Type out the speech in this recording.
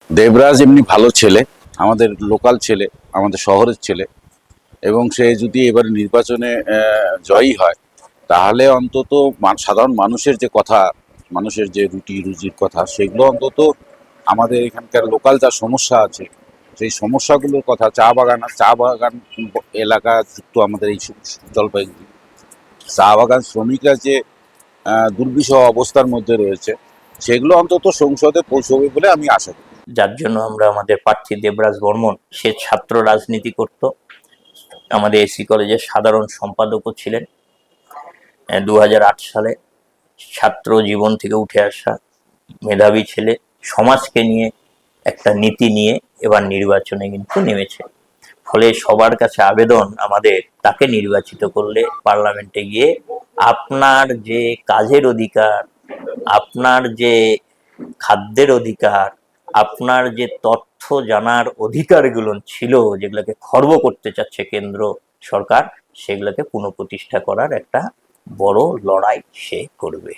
দেবরাজ এমনি ভালো ছেলে, আমাদের লোকাল ছেলে, আমাদের শহরের ছেলে, এবং সে যদি এবারে নির্বাচনে জয়ী হয় তাহলে অন্তত সাধারণ মানুষের যে কথা, মানুষের যে রুটি রুজির কথা, সেগুলো অন্তত আমাদের এখানকার লোকাল যা সমস্যা আছে সেই সমস্যাগুলোর কথা, চা বাগান এলাকা যুক্ত আমাদের এই জলপাইগুড়ি, চা বাগান শ্রমিকরা যে দুর্বিষহ অবস্থার মধ্যে রয়েছে সেগুলো অন্তত সংসদে পৌঁছবে বলে আমি আশা করি। যার জন্য আমরা আমাদের প্রার্থী দেবরাজ বর্মন, সে ছাত্র রাজনীতি করত, আমাদের এসি কলেজের সাধারণ সম্পাদকও ছিলেন। 2008 সালে ছাত্র জীবন থেকে উঠে আসা মেধাবী ছেলে, সমাজকে নিয়ে একটা নীতি নিয়ে এবার নির্বাচনে কিন্তু নেমেছে। ফলে সবার কাছে আবেদন আমাদের, তাকে নির্বাচিত করলে পার্লামেন্টে গিয়ে আপনার যে কাজের অধিকার, আপনার যে খাদ্যের অধিকার, আপনার যে তথ্য জানার অধিকারগুলো ছিল, যেগুলোকে খর্ব করতে চাচ্ছে কেন্দ্র সরকার, সেগুলোকে পুনঃপ্রতিষ্ঠা করার একটা বড় লড়াই সে করবে।